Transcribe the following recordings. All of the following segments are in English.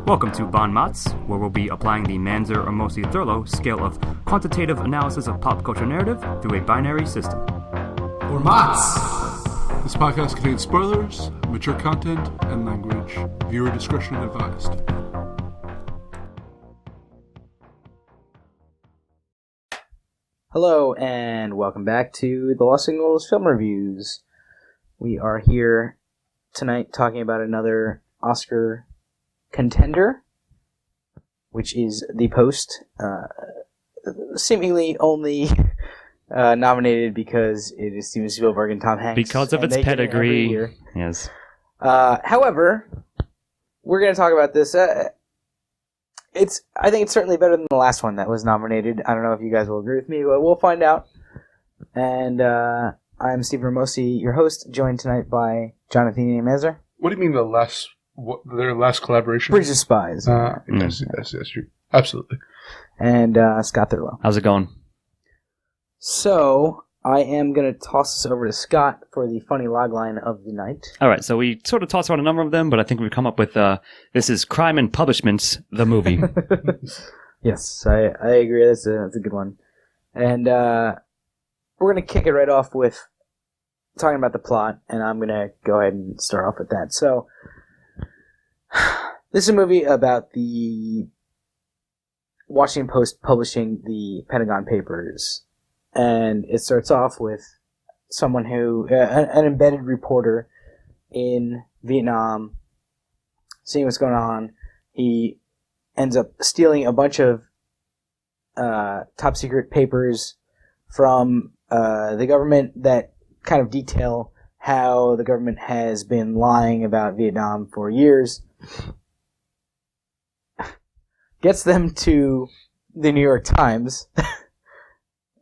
Welcome to Bon Mots, where we'll be applying the Manzer or mostly Thurlow scale of quantitative analysis of pop culture narrative through a binary system. Or Mots! This podcast contains spoilers, mature content, and language. Viewer discretion advised. Hello, and welcome back to the Lost Signals Film Reviews. We are here tonight talking about another Oscar contender, which is The Post, seemingly only nominated because it is Steven Spielberg and Tom Hanks. Because of its pedigree. Yes. However, we're going to talk about this. I think it's certainly better than the last one that was nominated. I don't know if you guys will agree with me, but we'll find out. And I'm Stephen Ramosi, your host, joined tonight by Jonathan Mazer. What do you mean their last collaboration? Bridge of Spies. Yes, absolutely. And Scott Thurlow. How's it going? So, I am going to toss this over to Scott for the funny logline of the night. All right, so we sort of tossed around a number of them, but I think we've come up with, this is Crime and Publishments, the movie. Yes, I agree. That's a good one. And we're going to kick it right off with talking about the plot, and I'm going to go ahead and start off with that. So, this is a movie about the Washington Post publishing the Pentagon Papers, and it starts off with someone who, an embedded reporter in Vietnam, seeing what's going on. He ends up stealing a bunch of top secret papers from the government that kind of detail how the government has been lying about Vietnam for years. Gets them to the New York Times,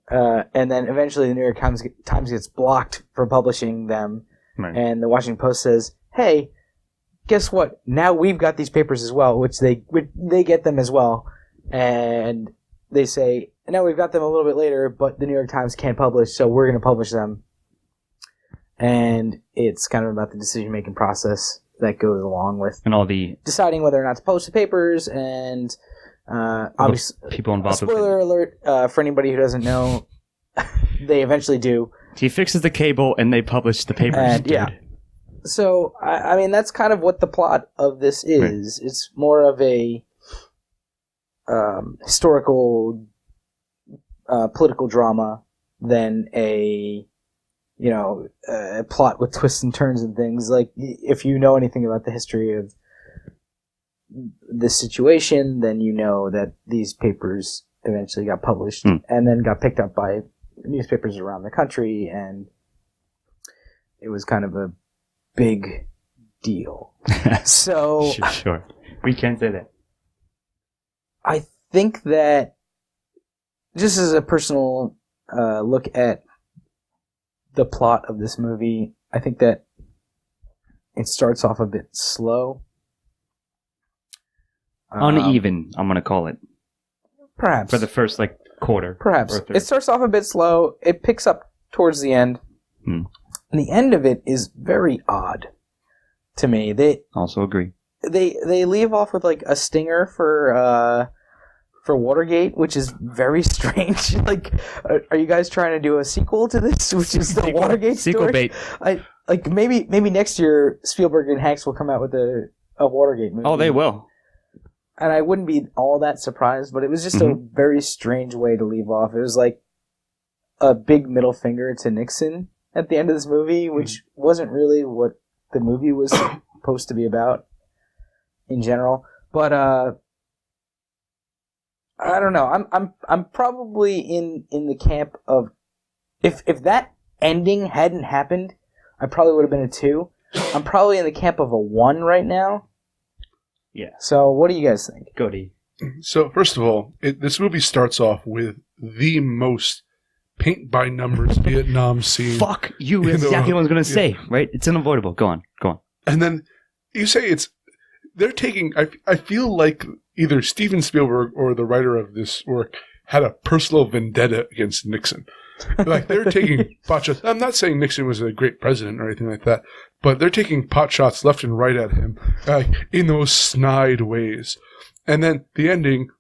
and then eventually the New York Times gets blocked for publishing them, right. And the Washington Post says, hey, guess what? Now we've got these papers as well, which they get them as well, and they say, no, we've got them a little bit later, but the New York Times can't publish, so we're going to publish them. And it's kind of about the decision-making process that goes along with and all the deciding whether or not to publish the papers, and obviously, people involved. Spoiler alert for anybody who doesn't know, they eventually do. He fixes the cable, and they publish the papers. And, yeah. So I mean, that's kind of what the plot of this is. Right. It's more of a historical, political drama than a plot with twists and turns and things. Like, if you know anything about the history of this situation, then you know that these papers eventually got published and then got picked up by newspapers around the country, and it was kind of a big deal. So sure. We can say that. I think that, just as a personal look at the plot of this movie, I think that it starts off a bit slow. Uneven, I'm going to call it. Perhaps. For the first, quarter. Perhaps. It starts off a bit slow. It picks up towards the end. And the end of it is very odd to me. They also agree. They leave off with, a stinger for Watergate, which is very strange. Are you guys trying to do a sequel to this, which is the Watergate sequel story? Bait. Maybe next year Spielberg and Hanks will come out with a Watergate movie. Oh, they will. And I wouldn't be all that surprised, but it was just a very strange way to leave off. It was like a big middle finger to Nixon at the end of this movie, which wasn't really what the movie was supposed to be about in general. But I don't know. I'm probably in the camp of, if that ending hadn't happened, I probably would have been a 2. I'm probably in the camp of a 1 right now. Yeah. So what do you guys think? Goody. So first of all, this movie starts off with the most paint-by-numbers Vietnam scene. Fuck you! Exactly what I was going to say. Right? It's unavoidable. Go on. And then you say they're taking. I feel like either Steven Spielberg or the writer of this work had a personal vendetta against Nixon. Like, they're taking pot shots. I'm not saying Nixon was a great president or anything like that, but they're taking pot shots left and right at him, in the most snide ways. And then the ending,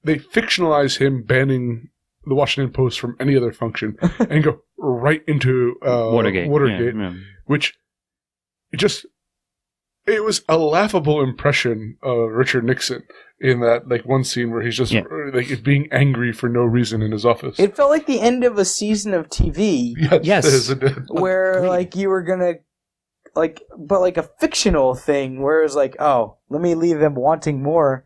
they fictionalize him banning the Washington Post from any other function and go right into Watergate, Yeah. which it was a laughable impression of Richard Nixon in that, like, one scene where he's just like being angry for no reason in his office. It felt like the end of a season of TV. Yes. It did. Where like you were gonna but like a fictional thing where it was like, oh, let me leave them wanting more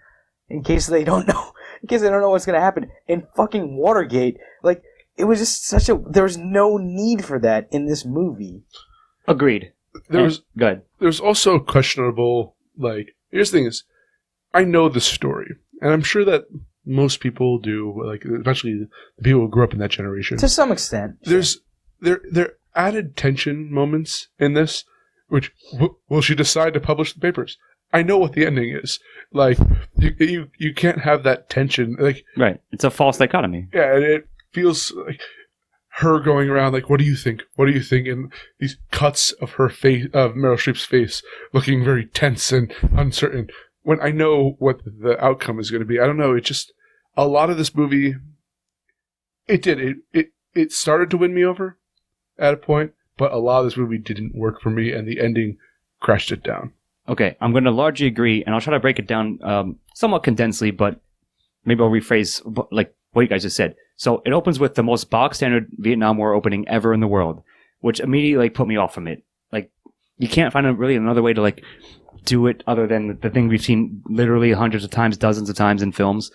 in case they don't know what's gonna happen. In fucking Watergate, like, it was just there was no need for that in this movie. Agreed. There's also questionable, like, here's the thing is, I know the story, and I'm sure that most people do, like, especially the people who grew up in that generation. To some extent. There are added tension moments in this, which, will she decide to publish the papers? I know what the ending is. Like, you can't have that tension. Like, right. It's a false dichotomy. Yeah, and it feels like her going around like, what do you think? What do you think? And these cuts of her face, of Meryl Streep's face, looking very tense and uncertain. When I know what the outcome is going to be, I don't know. It just, a lot of this movie, it started to win me over at a point, but a lot of this movie didn't work for me, and the ending crashed it down. Okay, I'm going to largely agree, and I'll try to break it down somewhat condensedly, but maybe I'll rephrase like what you guys just said. So it opens with the most bog standard Vietnam War opening ever in the world, which immediately like put me off from it. Like, you can't find really another way to like do it other than the thing we've seen literally hundreds of times, dozens of times in films.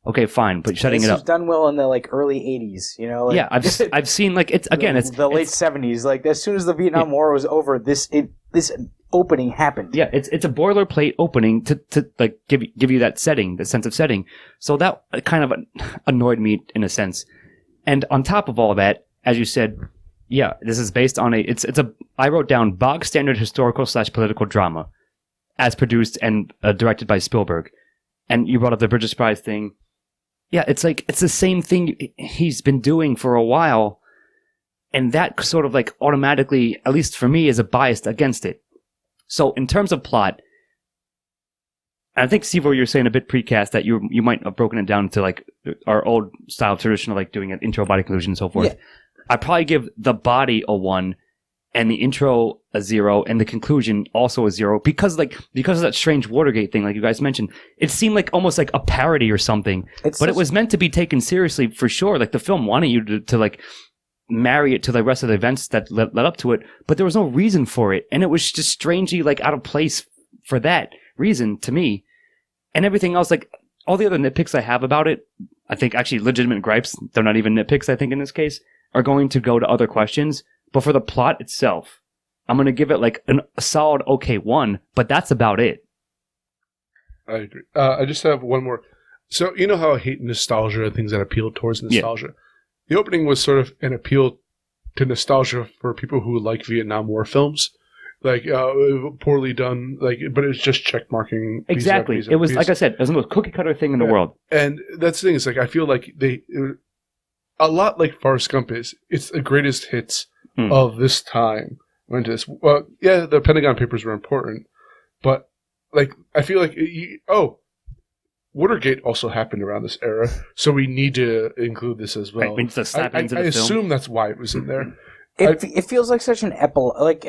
Okay, fine, but shutting it up. This was done well in the like early '80s, you know. Like, yeah, I've seen like it's again it's the late '70s. Like, as soon as the Vietnam War was over, this opening happened. Yeah, it's a boilerplate opening to like give you that setting, the sense of setting. So that kind of annoyed me in a sense. And on top of all that, as you said, yeah, this is based on I wrote down bog standard historical / political drama, as produced and directed by Spielberg. And you brought up the British Prize thing. Yeah, it's like it's the same thing he's been doing for a while, and that sort of like automatically, at least for me, is a bias against it. So in terms of plot, I think, Steve, what you were saying a bit precast that you might have broken it down to like our old style traditional, like doing an intro, body, conclusion, and so forth. Yeah. I'd probably give the body a 1 and the intro a 0 and the conclusion also a 0 because of that strange Watergate thing, like you guys mentioned. It seemed like almost like a parody or something, but it was meant to be taken seriously for sure. Like the film wanted you to like marry it to the rest of the events that led up to it, but there was no reason for it, and it was just strangely like out of place for that reason to me. And everything else, like all the other nitpicks I have about it, I think actually legitimate gripes, they're not even nitpicks, I think in this case, are going to go to other questions. But for the plot itself, I'm going to give it like a solid okay 1, but that's about it. I agree. I just have one more. So, you know how I hate nostalgia and things that appeal towards nostalgia? Yeah. The opening was sort of an appeal to nostalgia for people who like Vietnam War films. Like, poorly done, like, but it was just check marking. Exactly. It was, like I said, it was the most cookie cutter thing in the world. And that's the thing, is like, I feel like a lot like Forrest Gump is, it's the greatest hits of this time. Went to this. Well, yeah, the Pentagon Papers were important, but like, I feel like, Watergate also happened around this era, so we need to include this as well. Right, I assume that's why it was in there. It feels like such an epilogue. Like,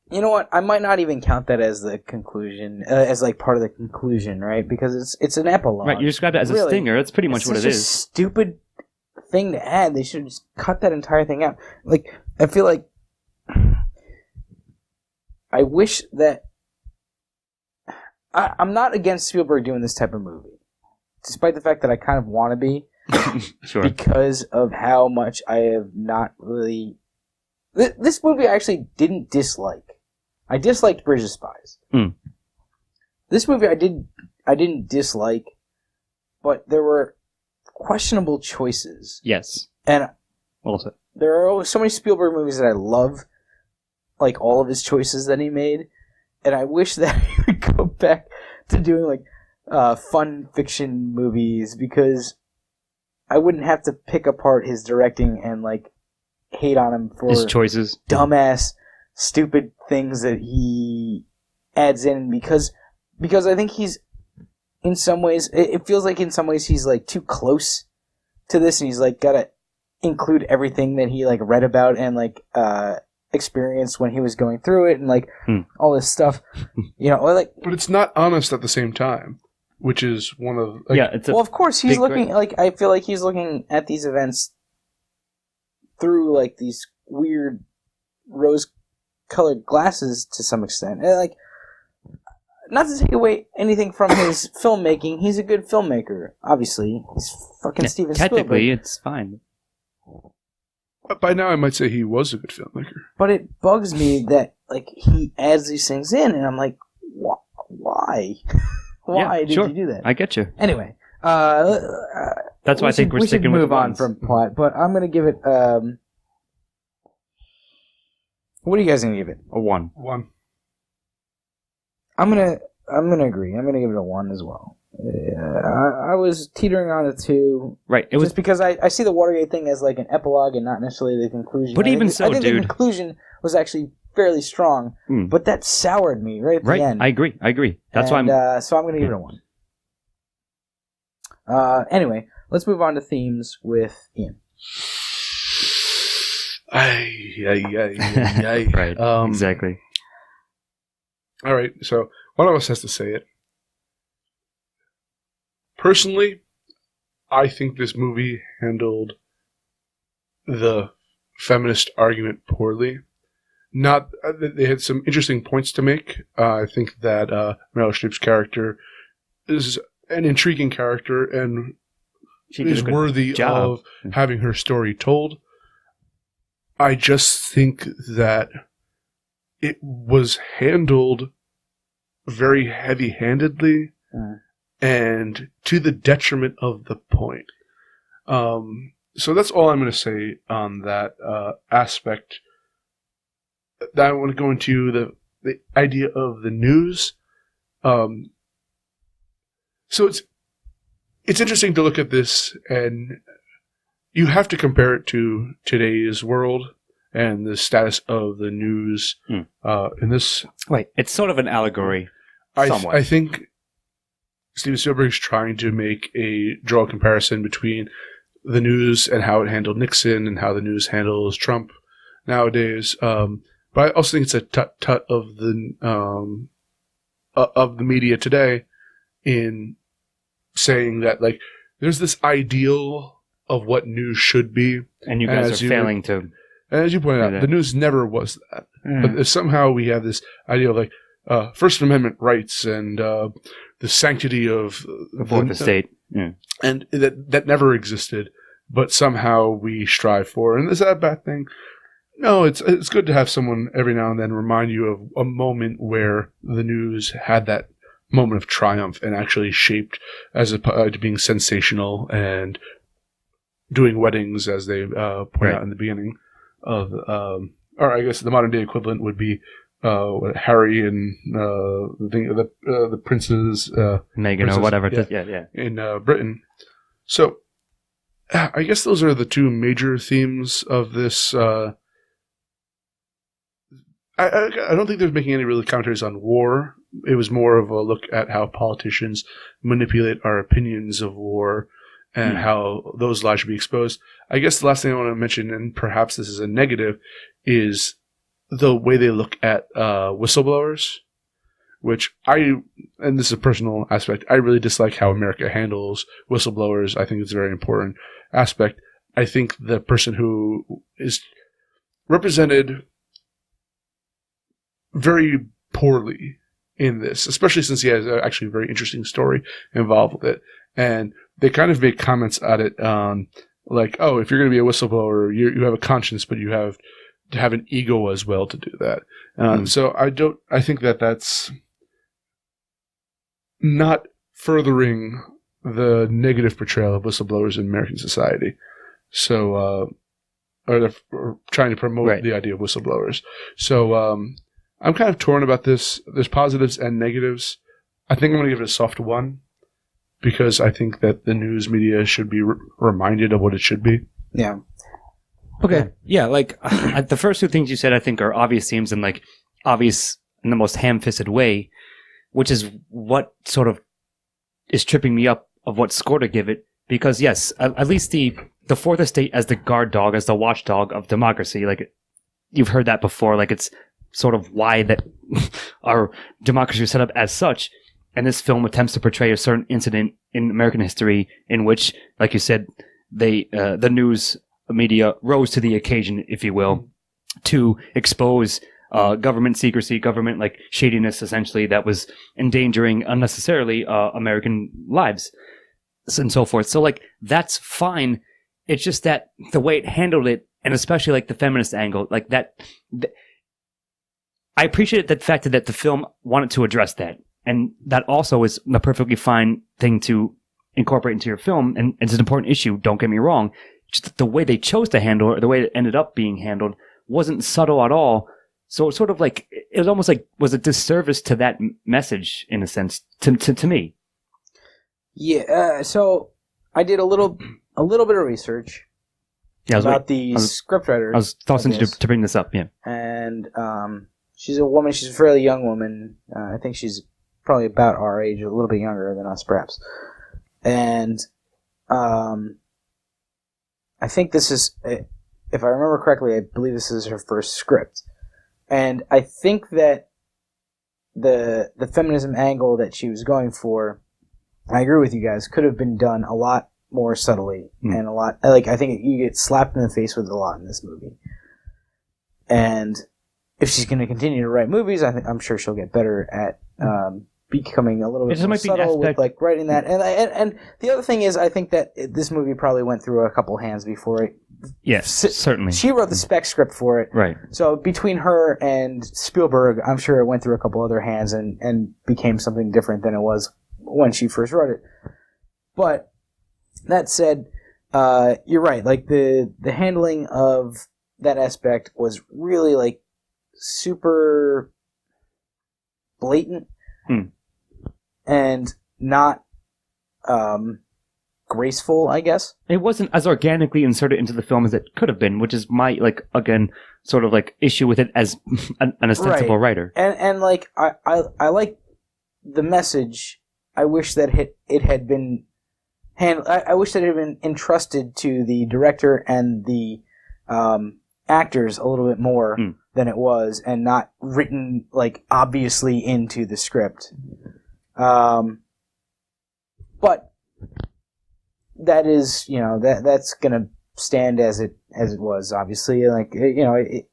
you know what? I might not even count that as the conclusion, as like part of the conclusion, right? Because it's an epilogue. Right, you described it as a stinger. That's pretty much what it is. It's such a stupid thing to add. They should just cut that entire thing out. Like, I feel like I wish that I'm not against Spielberg doing this type of movie, despite the fact that I kind of want to be, sure, because of how much I have not really. This movie I actually didn't dislike. I disliked Bridge of Spies. This movie I didn't dislike, but there were questionable choices. Yes. And also, there are so many Spielberg movies that I love, like all of his choices that he made, and I wish that he would go back to doing like fun fiction movies, because I wouldn't have to pick apart his directing and like hate on him for his choices, dumbass, stupid things that he adds in because I think he's in some ways it feels like in some ways he's like too close to this and he's like gotta include everything that he like read about and like experienced when he was going through it and like all this stuff, or like. But it's not honest at the same time, which is one of well, of course he's looking like I feel like he's looking at these events through like these weird rose-colored glasses to some extent. And, like, not to take away anything from his filmmaking, he's a good filmmaker. Obviously, he's fucking Steven Spielberg. Technically, it's fine. By now, I might say he was a good filmmaker. But it bugs me that like he adds these things in, and I'm like, why? Why did you do that? I get you. Anyway, that's why I think we're sticking with move on from plot. But I'm gonna give it. What are you guys gonna give it? A 1. 1. I'm gonna agree. I'm gonna give it a 1 as well. I was teetering on a 2. Right. It was was because I see the Watergate thing as like an epilogue and not necessarily the conclusion. But even I think the conclusion was actually fairly strong, but that soured me right at the end. I agree. That's why so I'm going to give it a 1. Anyway, let's move on to themes with Ian. Right. Exactly. All right. So one of us has to say it. Personally, I think this movie handled the feminist argument poorly. Not they had some interesting points to make. I think that Meryl Streep's character is an intriguing character and is worthy of having her story told. I just think that it was handled very heavy-handedly and to the detriment of the point. So that's all I'm going to say on that aspect. That I want to go into the idea of the news. So it's interesting to look at this, and you have to compare it to today's world and the status of the news in this. Right, it's sort of an allegory. I think Steven Spielberg's trying to draw a comparison between the news and how it handled Nixon and how the news handles Trump nowadays. But I also think it's a tut of the media today in saying that like there's this ideal of what news should be, and you guys are failing to. And as you pointed out, the news never was that. But somehow we have this idea of like First Amendment rights and the sanctity of the fourth estate, and that never existed. But somehow we strive for. And is that a bad thing? No, it's good to have someone every now and then remind you of a moment where the news had that moment of triumph and actually shaped as opposed to being sensational and doing weddings, as they point out in the beginning of, or I guess the modern day equivalent would be Harry and the princes, Meghan or whatever. In Britain. So I guess those are the two major themes of this. I don't think they're making any really commentaries on war. It was more of a look at how politicians manipulate our opinions of war and how those lies should be exposed. I guess the last thing I want to mention, and perhaps this is a negative, is the way they look at whistleblowers, which and this is a personal aspect, I really dislike how America handles whistleblowers. I think it's a very important aspect. I think the person who is represented very poorly in this, especially since he has actually a very interesting story involved with it. And they kind of make comments at it like, oh, if you're going to be a whistleblower, you have a conscience, but you have to have an ego as well to do that. So I think that's not furthering the negative portrayal of whistleblowers in American society. So, or trying to promote the idea of whistleblowers. So, I'm kind of torn about this. There's positives and negatives. I think I'm going to give it a soft 1. because I think that the news media should be reminded of what it should be. Yeah. Okay. Yeah, like the first two things you said I think are obvious themes and like obvious in the most ham-fisted way, which is what sort of is tripping me up of what score to give it. Because yes, at least the fourth estate as the guard dog, as the watchdog of democracy, like you've heard that before, like it's sort of why that our democracy is set up as such. And this film attempts to portray a certain incident in American history in which, like you said, the news media rose to the occasion, if you will, to expose government secrecy, government like shadiness, essentially, that was endangering unnecessarily American lives and so forth. So like that's fine. It's just that the way it handled it, and especially like the feminist angle, like that. I appreciate the fact that the film wanted to address that, and that also is a perfectly fine thing to incorporate into your film, and it's an important issue. Don't get me wrong. Just the way they chose to handle it, or the way it ended up being handled, wasn't subtle at all. So it's sort of like it was almost like was a disservice to that message in a sense to me. Yeah. So I did a little bit of research about the scriptwriters. I was tossing you to bring this up. Yeah. And she's a woman. She's a fairly young woman. I think she's probably about our age, a little bit younger than us, perhaps. And I think this is, if I remember correctly, I believe this is her first script. And I think that the feminism angle that she was going for, I agree with you guys, could have been done a lot more subtly and a lot, like, I think you get slapped in the face with a lot in this movie. And if she's going to continue to write movies, I'm sure she'll get better at becoming a little bit more subtle with like writing that. And the other thing is, I think that this movie probably went through a couple hands before it. Yes, certainly. She wrote the spec script for it. Right. So between her and Spielberg, I'm sure it went through a couple other hands and became something different than it was when she first wrote it. But that said, you're right. Like the handling of that aspect was really like super blatant and not graceful, I guess. It wasn't as organically inserted into the film as it could have been, which is my, like, again, sort of like issue with it as an ostensible writer. And like I like the message. I wish that it had been I wish that it had been entrusted to the director and the actors a little bit more than it was, and not written like obviously into the script. But that is, that's gonna stand as it was. Obviously, like it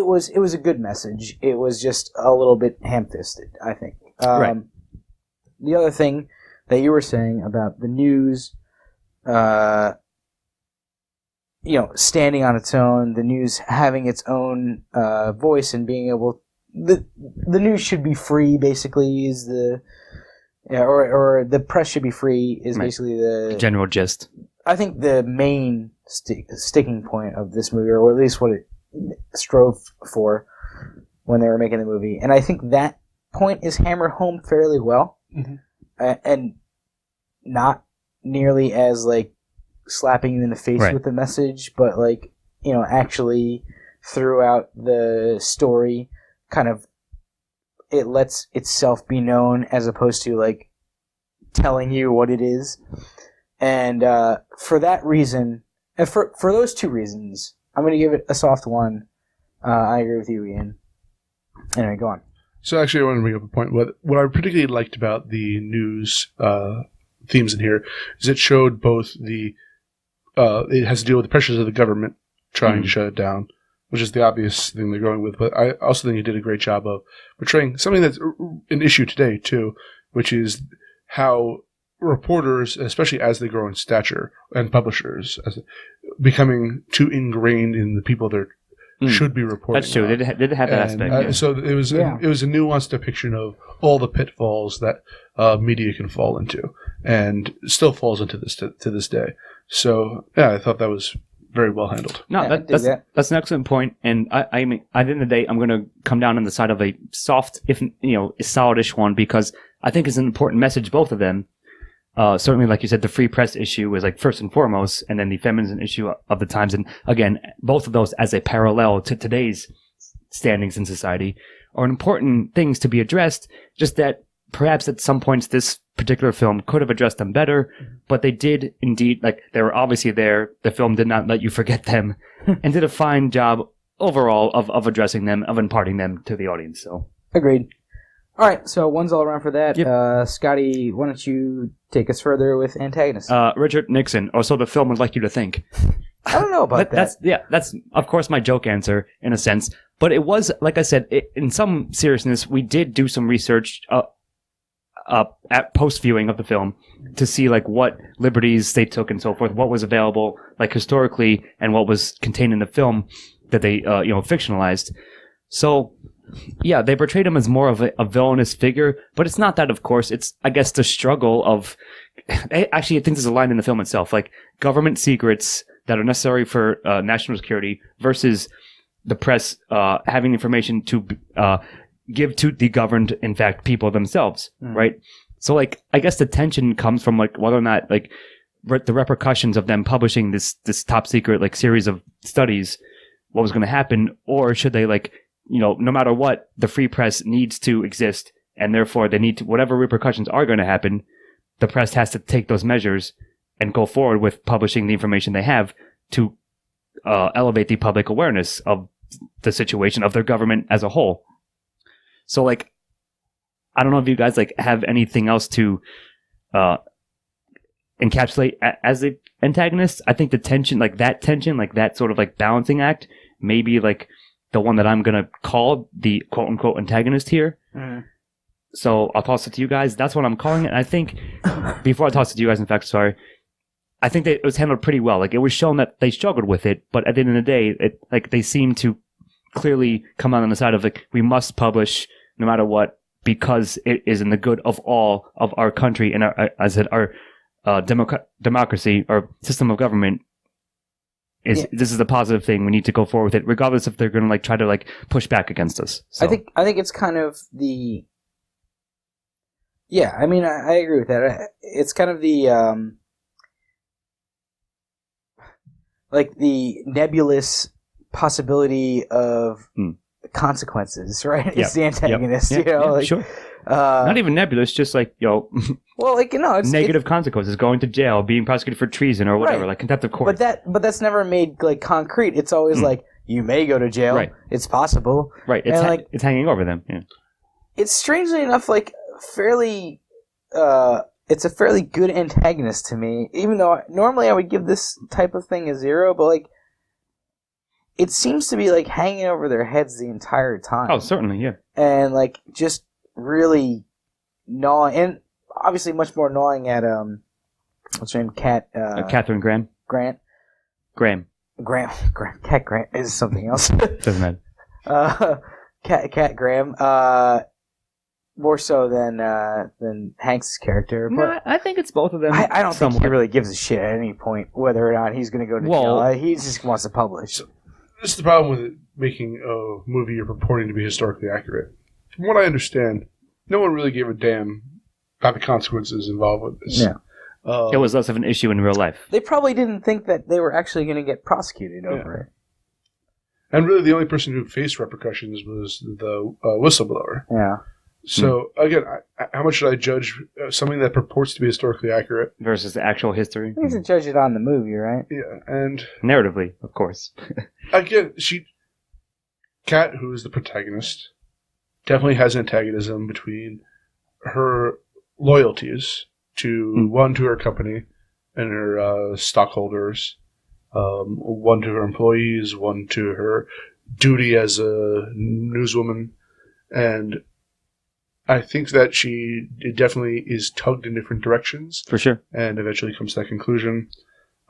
was a good message. It was just a little bit ham-fisted, I think. Right. The other thing that you were saying about the news, standing on its own, the news having its own voice and being able, the news should be free. Basically, is the or the press should be free. Is basically the general gist. I think the main sticking point of this movie, or at least what it strove for when they were making the movie, and I think that point is hammered home fairly well, and not nearly as like slapping you in the face with the message, but like actually throughout the story, kind of it lets itself be known as opposed to like telling you what it is. And for that reason, and for those two reasons, I'm going to give it a soft 1. I agree with you, Ian. Anyway, go on. So actually, I want to bring up a point. What I particularly liked about the news themes in here is it showed both the it has to deal with the pressures of the government trying to shut it down, which is the obvious thing they're going with. But I also think you did a great job of portraying something that's an issue today too, which is how reporters, especially as they grow in stature, and publishers, becoming too ingrained in the people they're should be reporting. That's true. They did have that aspect. So it was a nuanced depiction of all the pitfalls that media can fall into, and still falls into this to this day. So yeah, I thought that was very well handled. No, Yeah, that's an excellent point. And I mean, at the end of the day, I'm going to come down on the side of a soft, if solidish one, because I think it's an important message, both of them. Certainly, like you said, the free press issue was like first and foremost, and then the feminism issue of the times. And again, both of those as a parallel to today's standings in society are important things to be addressed. Just that perhaps at some points this particular film could have addressed them better, but they did indeed, like, they were obviously there. The film did not let you forget them and did a fine job overall of addressing them, of imparting them to the audience. So agreed. All right, so one's all around for that. Yep. Scotty, why don't you take us further with antagonists? Richard Nixon, or so the film would like you to think. I don't know about that. That's of course my joke answer in a sense, but it was, like I said, in some seriousness, we did do some research at post viewing of the film to see like what liberties they took and so forth, what was available like historically, and what was contained in the film that they fictionalized. So yeah, they portrayed him as more of a villainous figure, but it's not that, of course. It's, I guess, the struggle of... Actually, I think there's a line in the film itself, like government secrets that are necessary for national security versus the press having information to give to the governed, in fact, people themselves, right? So, like, I guess the tension comes from, like, whether or not, like, the repercussions of them publishing this top secret, like, series of studies, what was going to happen, or should they, like... no matter what, the free press needs to exist, and therefore they need to, whatever repercussions are going to happen, the press has to take those measures and go forward with publishing the information they have to elevate the public awareness of the situation of their government as a whole. So, like, I don't know if you guys like have anything else to encapsulate as the antagonist. I think the tension, like that sort of like balancing act, maybe like the one that I'm going to call the quote-unquote antagonist here. So I'll toss it to you guys. That's what I'm calling it. And I think, before I toss it to you guys, in fact, sorry, I think that it was handled pretty well. Like, it was shown that they struggled with it, but at the end of the day, they seem to clearly come out on the side of, like, we must publish no matter what, because it is in the good of all of our country and our democracy, our system of government. This is a positive thing. We need to go forward with it, regardless if they're going to like try to like push back against us. So. I think it's kind of the. Yeah, I mean, I agree with that. It's kind of the like the nebulous possibility of consequences, right? It's the antagonist, sure. Not even nebulous, just like, well, like, it's negative consequences, going to jail, being prosecuted for treason or whatever, like contempt of court. But that's never made like concrete. It's always like, you may go to jail. Right. It's possible. Right. It's hanging over them. Yeah. It's strangely enough like fairly. It's a fairly good antagonist to me, even though normally I would give this type of thing a 0, but like. It seems to be like hanging over their heads the entire time. Oh, certainly, yeah. And like just really gnawing, and obviously much more gnawing at what's her name? Catherine Graham. Grant. Graham. Cat Grant is something else. Doesn't matter. Cat Graham. More so than Hank's character. But no, I think it's both of them. I don't think he really gives a shit at any point whether or not he's going to go to jail. He just wants to publish. This is the problem with making a movie you're purporting to be historically accurate. From what I understand, no one really gave a damn about the consequences involved with this. Yeah. It was less of an issue in real life. They probably didn't think that they were actually going to get prosecuted over it. And really the only person who faced repercussions was the whistleblower. Yeah. So, again, how much should I judge something that purports to be historically accurate? Versus the actual history? You should judge it on the movie, right? Yeah, and... narratively, of course. Again, Kat, who is the protagonist, definitely has antagonism between her loyalties to, one, to her company and her stockholders, one to her employees, one to her duty as a newswoman, and... I think that she definitely is tugged in different directions. For sure. And eventually comes to that conclusion.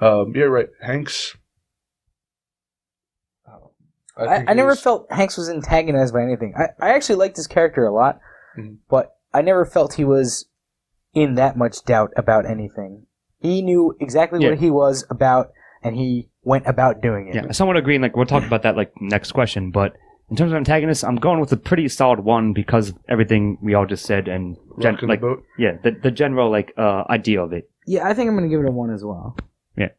Yeah, right. Hanks. I never felt Hanks was antagonized by anything. I actually liked his character a lot, but I never felt he was in that much doubt about anything. He knew exactly what he was about, and he went about doing it. Yeah, somewhat agreeing. Like we'll talk about that like next question, but in terms of antagonists, I'm going with a pretty solid 1 because of everything we all just said and The boat. yeah, the general like idea of it. Yeah, I think I'm going to give it a 1 as well. Yeah,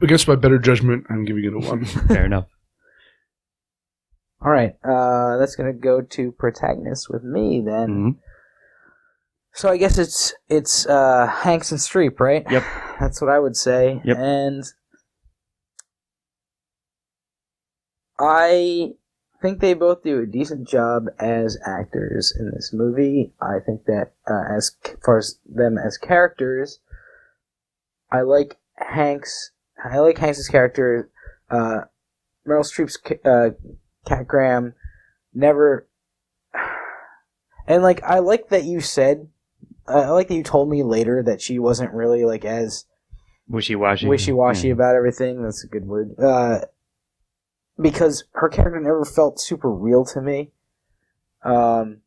Against my better judgment, I'm giving it a 1. fair enough. All right, that's going to go to protagonist with me then. Mm-hmm. So I guess it's Hanks and Streep, right? Yep. That's what I would say. Yep. And I think they both do a decent job as actors in this movie. I think that as far as them as characters, I like Hanks. I like Hanks' character. Meryl Streep's Cat Graham never. And like I like that you said. I like that you told me later that she wasn't really like as wishy-washy about everything. That's a good word. Because her character never felt super real to me. Tom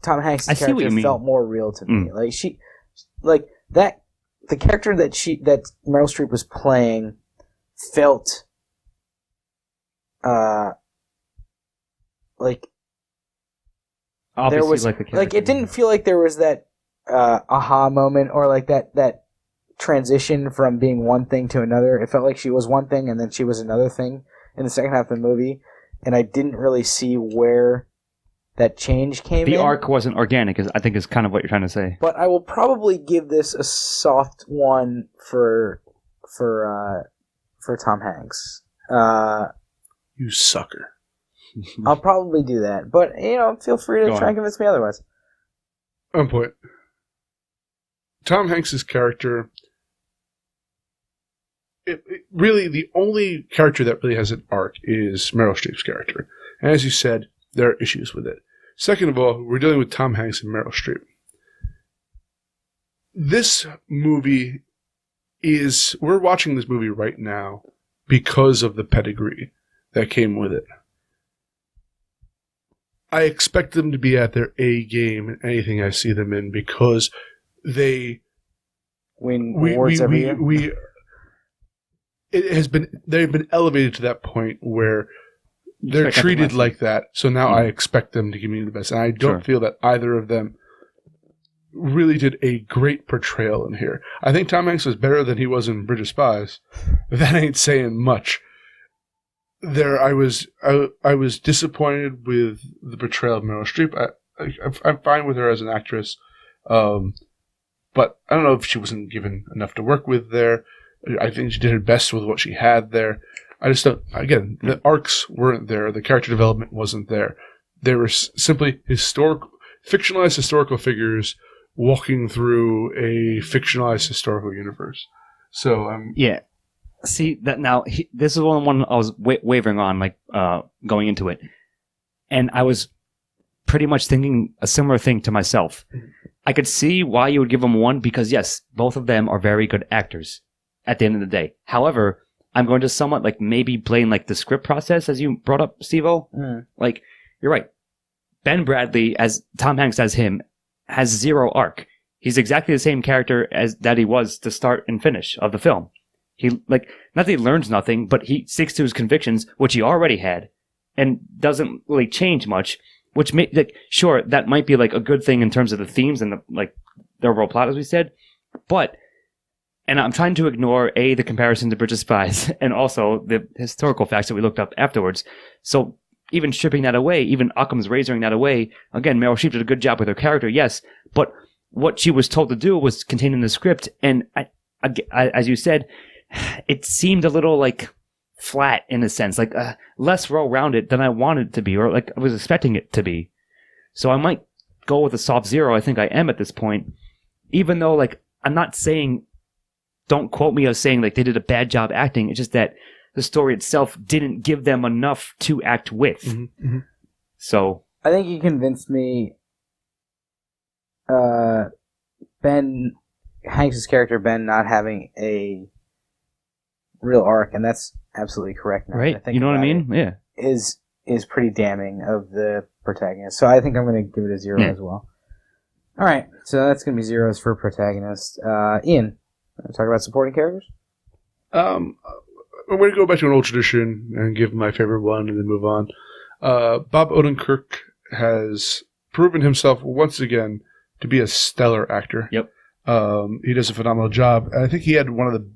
Hanks' character felt more real to me. Like the character that Meryl Streep was playing felt like obviously there was like the character. Like it didn't feel like there was that aha moment or like that transition from being one thing to another. It felt like she was one thing and then she was another thing in the second half of the movie, and I didn't really see where that change came in. The arc wasn't organic, I think is kind of what you're trying to say. But I will probably give this a soft 1 for Tom Hanks. You sucker. I'll probably do that, but feel free to try and convince me otherwise. On point. Tom Hanks' character, really the only character that really has an arc is Meryl Streep's character. And as you said, there are issues with it. Second of all, we're dealing with Tom Hanks and Meryl Streep. This movie we're watching this movie right now because of the pedigree that came with it. I expect them to be at their A game in anything I see them in because they win awards every year. They've been elevated to that point where they're treated like that. So now I expect them to give me the best. And I don't feel that either of them really did a great portrayal in here. I think Tom Hanks was better than he was in Bridge of Spies. That ain't saying much. I was disappointed with the portrayal of Meryl Streep. I'm fine with her as an actress, but I don't know if she wasn't given enough to work with there. I think she did her best with what she had there. I just don't. Again, the arcs weren't there. The character development wasn't there. They were simply fictionalized historical figures walking through a fictionalized historical universe. So yeah. See that now. This is one I was wavering on, like going into it, and I was pretty much thinking a similar thing to myself. I could see why you would give them 1 because yes, both of them are very good actors at the end of the day. However, I'm going to somewhat like maybe blame like the script process, as you brought up, Steve-O. Like you're right. Ben Bradley as Tom Hanks as him has 0 arc. He's exactly the same character as that he was to start and finish of the film. He not that he learns nothing, but he sticks to his convictions, which he already had, and doesn't really change much. Which sure, that might be like a good thing in terms of the themes and the overall plot, as we said. But, and I'm trying to ignore the comparison to Bridge of Spies, and also the historical facts that we looked up afterwards. So even stripping that away, even Occam's razoring that away, again, Meryl Streep did a good job with her character, yes, but what she was told to do was contained in the script, and I, as you said, it seemed a little like flat in a sense, like less well-rounded than I wanted it to be, or like I was expecting it to be. So I might go with a soft 0. I think I am at this point, even though like I'm not saying, don't quote me as saying like they did a bad job acting. It's just that the story itself didn't give them enough to act with. Mm-hmm. So I think you convinced me. Ben Hanks' character Ben not having a real arc, and that's absolutely correct. Now right, you know what I mean? Yeah, is pretty damning of the protagonist. So I think I'm going to give it a 0 as well. All right, so that's going to be 0s for protagonist. Ian. Talk about supporting characters? I'm going to go back to an old tradition and give my favorite one and then move on. Bob Odenkirk has proven himself once again to be a stellar actor. Yep. He does a phenomenal job. And I think he had one of the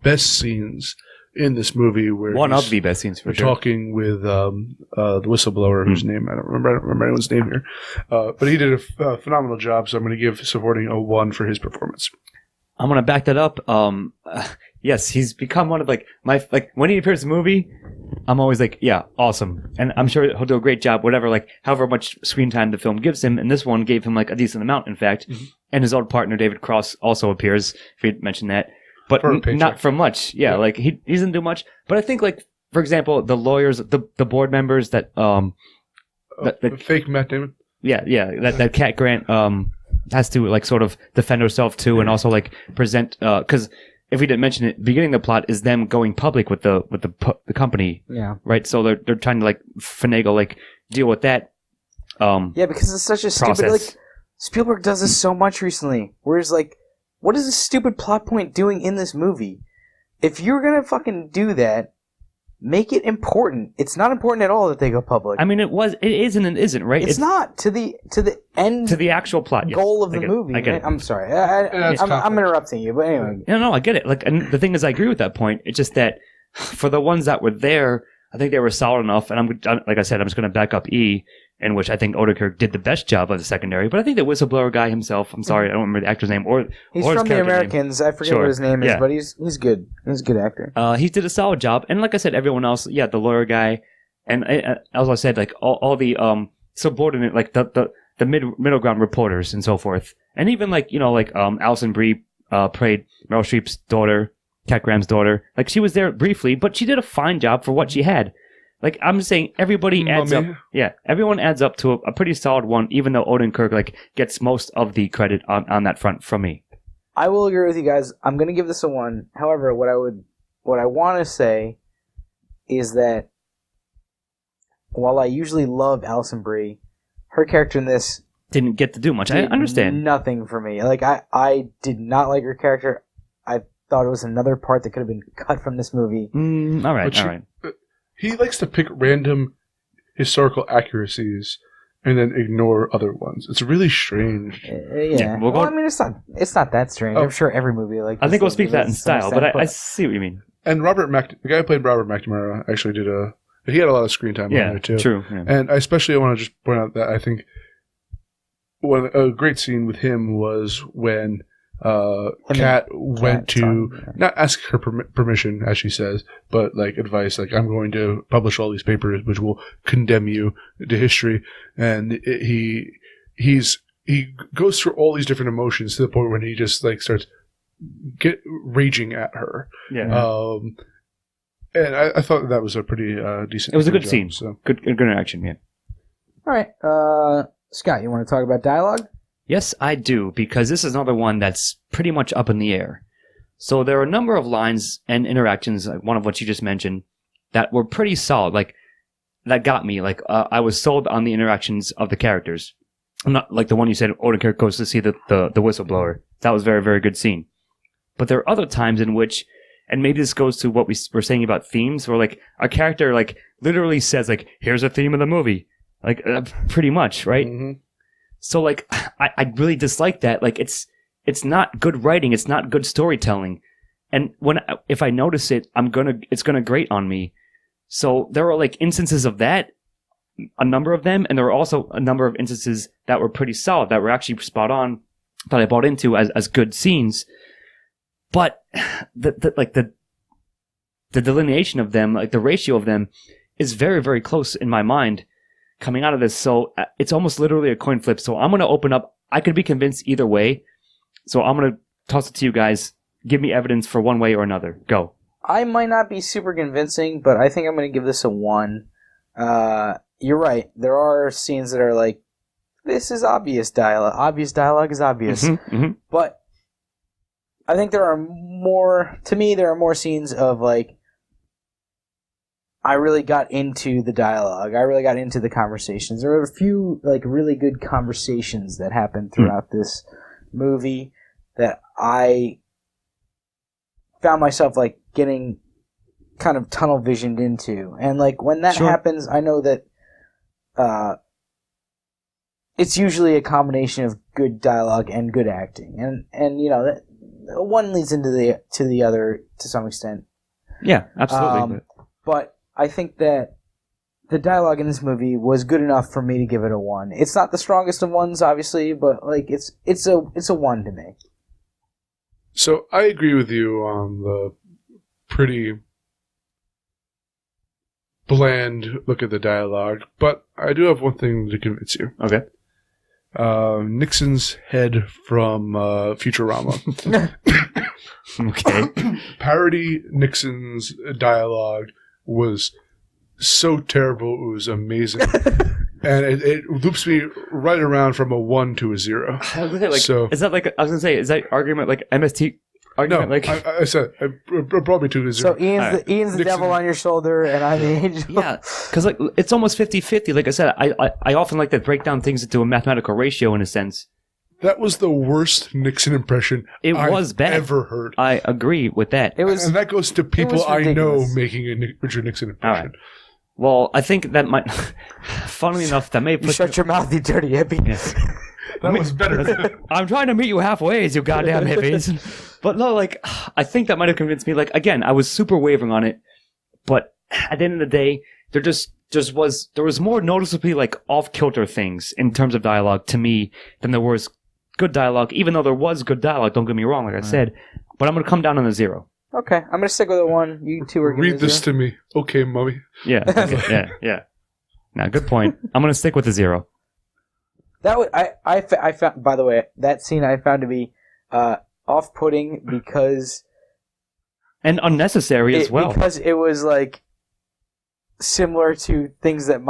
best scenes in this movie where one of the best scenes for sure. Talking with the whistleblower whose name I don't remember anyone's name here, but he did a phenomenal job. So I'm going to give supporting a 1 for his performance. I'm going to back that up. Yes, he's become one of when he appears in a movie, I'm always like, yeah, awesome, and I'm sure he'll do a great job. Whatever, however much screen time the film gives him, and this one gave him a decent amount, in fact. Mm-hmm. And his old partner David Cross also appears. If we mentioned that. But not for much. Yeah, he doesn't do much. But I think, for example, the lawyers, the board members that the fake Matt Damon. Yeah, that Cat Grant has to sort of defend herself too, and also present because if we didn't mention it, beginning the plot is them going public with the company. Yeah. Right. So they're trying to finagle deal with that. Yeah, because it's such a process. Stupid Spielberg does this so much recently. Whereas what is this stupid plot point doing in this movie? If you're gonna fucking do that, make it important. It's not important at all that they go public. I mean, it is and it isn't, right? It's not to the end to the actual plot goal of the movie. I get it. I'm sorry. I'm interrupting you, but anyway. No, I get it. And the thing is, I agree with that point. It's just that for the ones that were there, I think they were solid enough. And like I said, I'm just going to back up E, in which I think Odenkirk did the best job of the secondary. But I think the whistleblower guy himself, I'm sorry, I don't remember the actor's name he's or from The Americans. Name. I forget what his name is, but he's good. He's a good actor. He did a solid job. And like I said, everyone else, the lawyer guy, and as I said, all the subordinate, the middle ground reporters and so forth, and even Alison Brie played Meryl Streep's daughter, Cat Graham's daughter. She was there briefly, but she did a fine job for what she had. I'm just saying, everybody adds up. Yeah, everyone adds up to a pretty solid 1, even though Odenkirk gets most of the credit on that front from me. I will agree with you guys. I'm going to give this a 1. However, what I want to say is that while I usually love Alison Brie, her character in this didn't get to do much. I understand. Nothing for me. I did not like her character. I thought it was another part that could have been cut from this movie. All right. He likes to pick random historical accuracies and then ignore other ones. It's really strange. Yeah. I mean, it's not that strange. I'm sure every movie I think we'll speak that in style, but I see what you mean. And the guy who played Robert McNamara actually he had a lot of screen time on there too. True. Yeah. And I especially want to just point out that I think a great scene with him was when Kat went to not ask her permission, as she says, but advice, I'm going to publish all these papers which will condemn you to history, and he goes through all these different emotions to the point when he just starts raging at her. Yeah. And I thought that was a pretty decent. It was a good job, scene. So. Good interaction. Yeah. All right, Scott, you want to talk about dialogue? Yes, I do, because this is another one that's pretty much up in the air. So there are a number of lines and interactions, one of which you just mentioned, that were pretty solid. That got me. I was sold on the interactions of the characters. Not the one you said, Odenkirk goes to see the whistleblower. That was a very, very good scene. But there are other times in which, and maybe this goes to what we were saying about themes, where a character literally says here's a theme of the movie. Pretty much, right? Mm-hmm. So I really dislike that. It's not good writing. It's not good storytelling. And if I notice it, it's gonna grate on me. So there were instances of that, a number of them, and there were also a number of instances that were pretty solid, that were actually spot on, that I bought into as good scenes. But the delineation of them, the ratio of them, is very, very close in my mind coming out of this. So it's almost literally a coin flip. So I'm going to open up. I could be convinced either way. So I'm going to toss it to you guys. Give me evidence for one way or another. Go. I might not be super convincing, but I think I'm going to give this a 1. You're right. There are scenes that are this is obvious dialogue. Obvious dialogue is obvious. Mm-hmm, mm-hmm. But I think there are more scenes of I really got into the dialogue. I really got into the conversations. There were a few really good conversations that happened throughout this movie that I found myself like getting kind of tunnel visioned into, and like when that happens, I know that it's usually a combination of good dialogue and good acting, and you know that one leads into the other to some extent. Yeah, absolutely. But I think that the dialogue in this movie was good enough for me to give it a 1. It's not the strongest of ones, obviously, but like it's a 1 to me. So I agree with you on the pretty bland look at the dialogue, but I do have one thing to convince you. Okay. Nixon's head from Futurama. Okay. Parody Nixon's dialogue was so terrible, it was amazing. And it loops me right around from a 1 to a 0. I was gonna say, like, is that like, I was going to say, is that argument like MST argument? No, like, I said, it brought me to a 0. So Ian's the devil on your shoulder, and I'm the angel. Yeah, because like, it's almost 50-50. Like I said, I often like to break down things into a mathematical ratio in a sense. That was the worst Nixon impression I've ever heard. I agree with that. And that goes to people I know making a Richard Nixon impression. All right. Well, I think that might... Funnily enough, that may... Shut your mouth, you dirty hippie. Yes. That was better. I'm trying to meet you halfway, you goddamn hippies. But no, like, I think that might have convinced me. Like, again, I was super wavering on it. But at the end of the day, there was more noticeably, like, off-kilter things in terms of dialogue to me than there was good dialogue, even though there was good dialogue, don't get me wrong, like I said. But I'm going to come down on a 0. Okay, I'm going to stick with a 1. You two are giving Read this to me. Okay, mommy. Yeah, okay, yeah. Now, good point. I'm going to stick with a 0. That was, I found, by the way, that scene I found to be off-putting because... And unnecessary as well. Because it was, like, similar to things that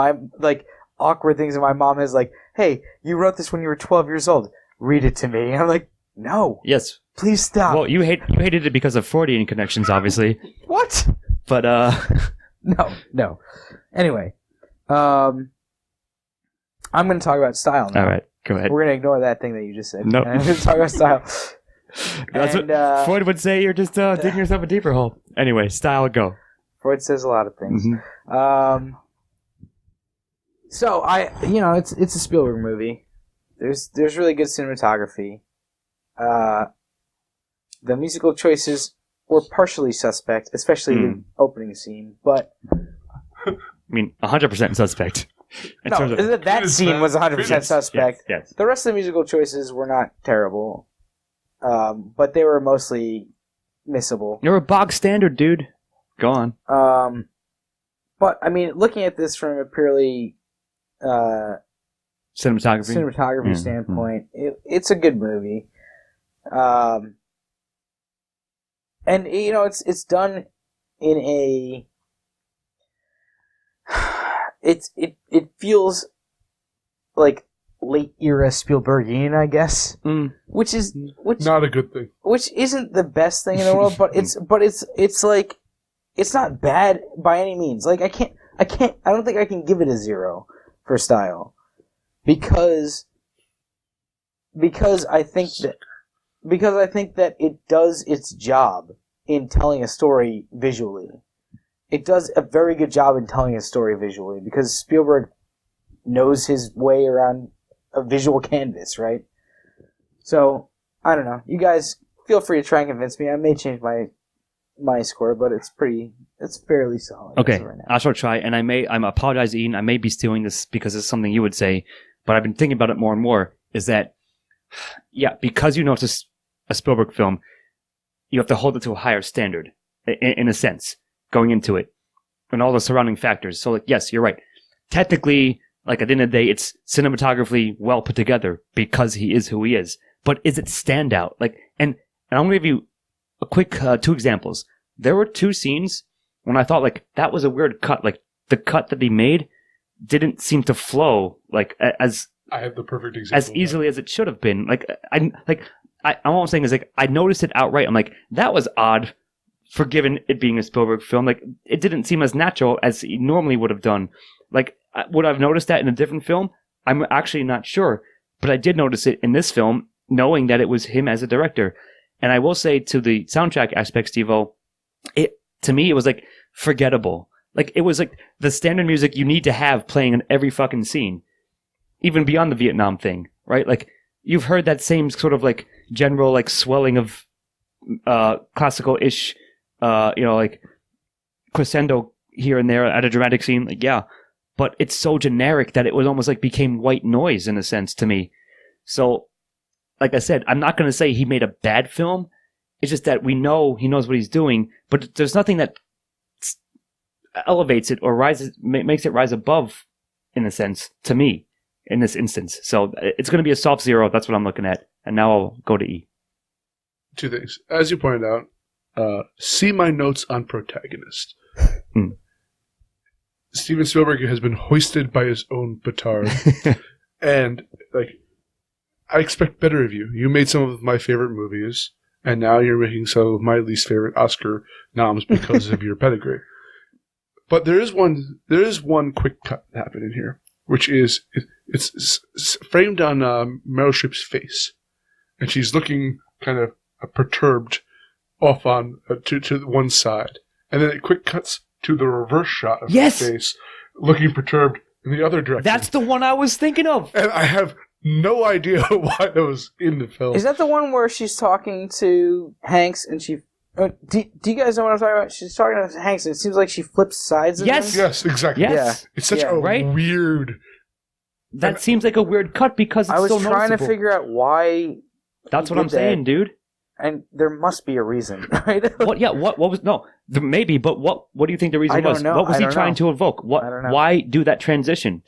awkward things that my mom has, like, hey, you wrote this when you were 12 years old. Read it to me. And I'm like, no. Yes. Please stop. Well, you hated it because of Freudian connections, obviously. What? But, No. Anyway. I'm going to talk about style now. All right. Go ahead. We're going to ignore that thing that you just said. No. And I'm going to talk about style. That's what Freud would say. You're just digging yourself a deeper hole. Anyway, style, go. Freud says a lot of things. Mm-hmm. So it's a Spielberg movie. There's really good cinematography. The musical choices were partially suspect, especially the opening scene. But I mean, 100% suspect. That scene was 100% suspect. Yes. The rest of the musical choices were not terrible, but they were mostly missable. You're a bog standard, dude. Go on. But I mean, looking at this from a purely cinematography standpoint, it's a good movie. And it's done in a it feels like late era Spielbergian, I guess, which not a good thing. Which isn't the best thing in the world, but it's like it's not bad by any means. Like I don't think I can give it a 0 for style because I think that it does its job in telling a story visually. It does a very good job in telling a story visually because Spielberg knows his way around a visual canvas, right? So, I don't know. You guys feel free to try and convince me. I may change my score, but it's fairly solid. Okay, right now. I shall try, and I apologize, Ian, I may be stealing this because it's something you would say, but I've been thinking about it more and more, is that, yeah, because you know it's a Spielberg film, you have to hold it to a higher standard, in a sense, going into it, and all the surrounding factors. So, like, yes, you're right. Technically, like, at the end of the day, it's cinematographically well put together because he is who he is. But is it standout? Like, and I'm going to give you a quick 2 examples. There were 2 scenes when I thought, like, that was a weird cut. Like, the cut that he made didn't seem to flow, like, as... I have the perfect example. As easily as it should have been. All I'm saying is, like, I noticed it outright. I'm like, that was odd, forgiven it being a Spielberg film. Like, it didn't seem as natural as he normally would have done. Like, would I have noticed that in a different film? I'm actually not sure. But I did notice it in this film, knowing that it was him as a director. And I will say to the soundtrack aspect, Steve-O, to me, it was like forgettable. Like it was like the standard music you need to have playing in every fucking scene, even beyond the Vietnam thing, right? Like you've heard that same sort of like general like swelling of classical-ish, like crescendo here and there at a dramatic scene. Like, yeah, but it's so generic that it was almost like became white noise in a sense to me. So, like I said, I'm not going to say he made a bad film. It's just that we know he knows what he's doing, but there's nothing that elevates it or makes it rise above, in a sense, to me, in this instance. So it's going to be a soft 0. That's what I'm looking at. And now I'll go to E. 2 things. As you pointed out, see my notes on protagonist. Steven Spielberg has been hoisted by his own petard. And, like, I expect better of you. You made some of my favorite movies, and now you're making some of my least favorite Oscar noms because of your pedigree. But there is one quick cut happening here, which is it's framed on Meryl Streep's face, and she's looking kind of perturbed off on to one side, and then it quick cuts to the reverse shot of her face, looking perturbed in the other direction. That's the one I was thinking of, and I have no idea why it was in the film. Is that the one where she's talking to Hanks and she... do you guys know what I'm talking about? She's talking to Hanks and it seems like she flips sides of him. Yes, exactly. Yes. Yeah. It's such a weird... That seems like a weird cut because it's so noticeable. I was trying to figure out why... That's what I'm saying, dude. And there must be a reason, right? What? Yeah. What was? No, maybe. But what do you think the reason was? Know. What was he trying to evoke? What? I don't know. Why do that transition?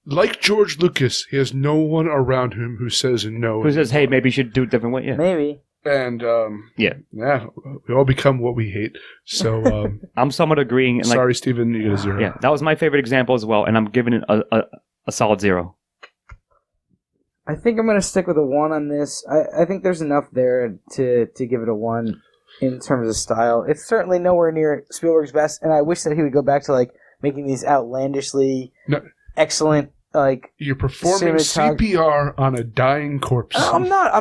Like George Lucas, he has no one around him who says no. Who says, "Hey, maybe you should do it a different way"? Yeah. Maybe. And yeah, we all become what we hate. So I'm somewhat agreeing. And sorry, Steven, you get a 0. Yeah, that was my favorite example as well, and I'm giving it a solid 0. I think I'm going to stick with a 1 on this. I think there's enough there to give it a 1 in terms of style. It's certainly nowhere near Spielberg's best, and I wish that he would go back to like making these outlandishly excellent like you're performing CPR on a dying corpse. No, I'm not.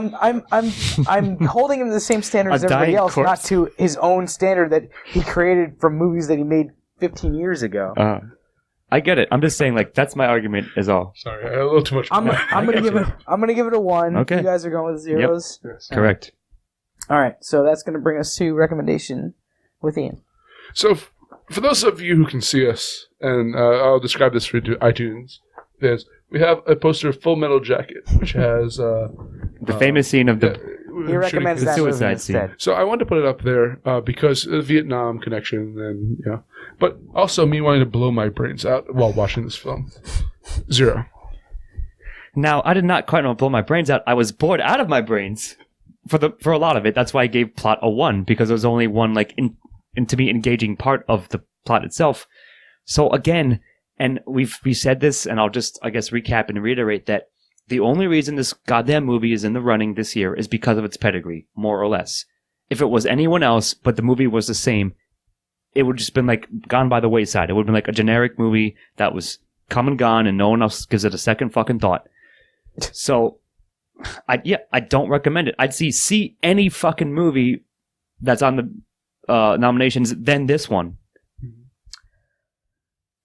I'm holding him to the same standard as everybody else, corpse. Not to his own standard that he created from movies that he made 15 years ago. I get it. I'm just saying, like, that's my argument is all. Sorry, I had a little too much. I'm gonna give it a 1. Okay. You guys are going with zeros. Yep. Yes. Correct. All right, so that's gonna bring us to recommendation with Ian. So, for those of you who can see us, and I'll describe this for iTunes, we have a poster of Full Metal Jacket, which has the famous scene of the. He recommends that suicide scene. So I wanted to put it up there because of the Vietnam connection, and but also me wanting to blow my brains out while watching this film. 0. Now I did not quite want to blow my brains out. I was bored out of my brains for a lot of it. That's why I gave plot a 1 because there was only one like to me engaging part of the plot itself. So again, and we said this, and I'll just I guess recap and reiterate that. The only reason this goddamn movie is in the running this year is because of its pedigree, more or less. If it was anyone else, but the movie was the same, it would just been like gone by the wayside. It would have been like a generic movie that was come and gone and no one else gives it a second fucking thought. So, I don't recommend it. I'd see any fucking movie that's on the nominations than this one.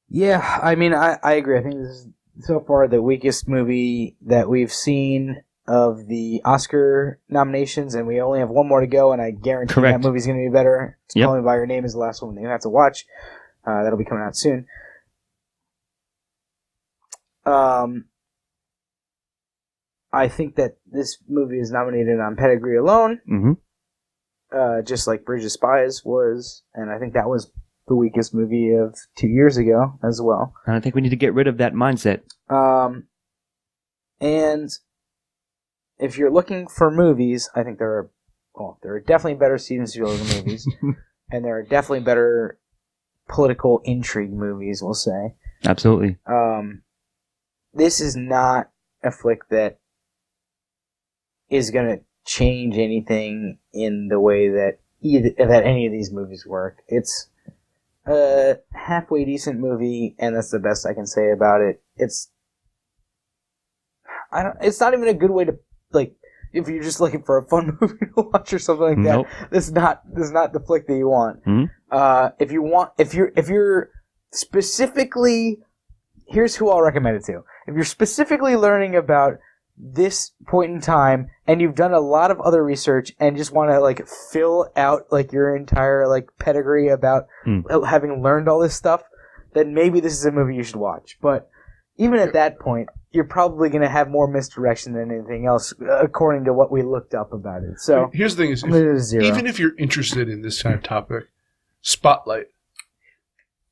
Yeah, I mean, I agree. I think this is so far the weakest movie that we've seen of the Oscar nominations, and we only have one more to go, and I guarantee that movie's going to be better. Call Me By Your Name is the last one that you have to watch. That'll be coming out soon. I think that this movie is nominated on pedigree alone, just like Bridge of Spies was, and I think that was the weakest movie of 2 years ago as well. And I think we need to get rid of that mindset. And if you're looking for movies, I think there are definitely better Steven Spielberg movies, and there are definitely better political intrigue movies, we'll say. Absolutely. This is not a flick that is going to change anything in the way that any of these movies work. It's a halfway decent movie, and that's the best I can say about it. It's not even a good way to like if you're just looking for a fun movie to watch or something like Nope. that, this is not the flick that you want. Mhm. If you're specifically, here's who I'll recommend it to. If you're specifically learning about this point in time and you've done a lot of other research and just want to like fill out like your entire like pedigree about having learned all this stuff, then maybe this is a movie you should watch. But even at that point, you're probably going to have more misdirection than anything else, according to what we looked up about it. So here's the thing: is I'm gonna do 0. even if you're interested in this kind of topic, Spotlight.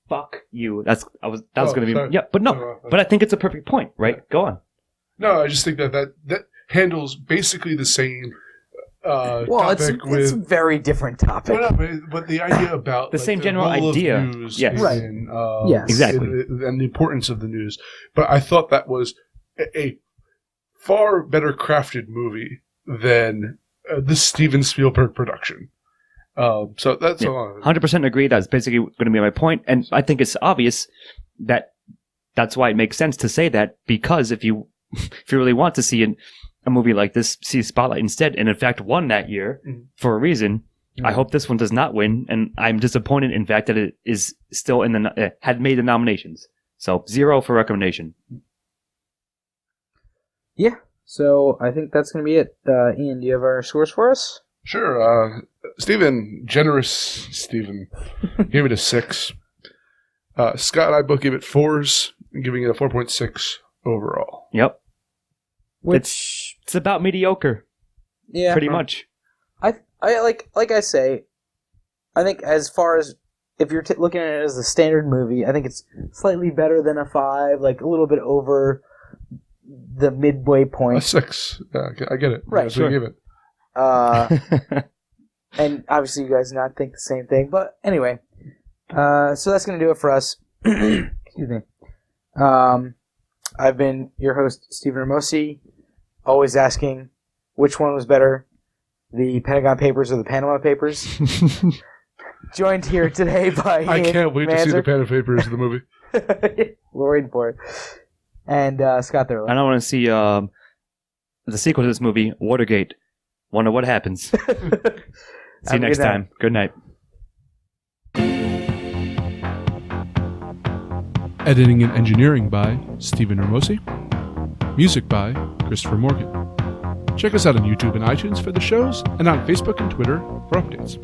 Fuck you. That was going to be sorry. yeah, but no. But I think it's a perfect point, right? Yeah. Go on. No, I just think that handles basically the same well, topic it's a very different topic. Well, no, but the idea about The same general role of idea. news Yes. Right. in, Yes. Exactly. and the importance of the news. But I thought that was a far better crafted movie than the Steven Spielberg production. So that's all. 100% agree. That's basically going to be my point. And I think it's obvious that that's why it makes sense to say that, because if you really want to see a movie like this, see Spotlight instead, and in fact won that year for a reason. I hope this one does not win, and I'm disappointed, in fact, that it is still in the had made the nominations. So 0 for recommendation. Yeah. So I think that's going to be it. Ian, do you have our scores for us? Sure. Generous Steven, gave it a 6. Scott and I both gave it 4s, giving it a 4.6 overall. Yep. Which It's about mediocre, yeah, pretty much. I like I say, I think as far as if you're looking at it as a standard movie, I think it's slightly better than a 5, like a little bit over the midway A point. 6. I get it. Right, That's what I sure. gave it. And obviously you guys not think the same thing, but anyway, so that's going to do it for us. Excuse me. I've been your host, Steven Ramosi, always asking which one was better, the Pentagon Papers or the Panama Papers. Joined here today by I Ian can't wait to see the Manzer. pen and papers of the movie. We're waiting for it. And Scott Thurlow. And I want to see the sequel to this movie, Watergate. Wonder what happens. See Have you a next good night. time. Good night. Editing and engineering by Steven Ramosi. Music by Christopher Morgan. Check us out on YouTube and iTunes for the shows, and on Facebook and Twitter for updates.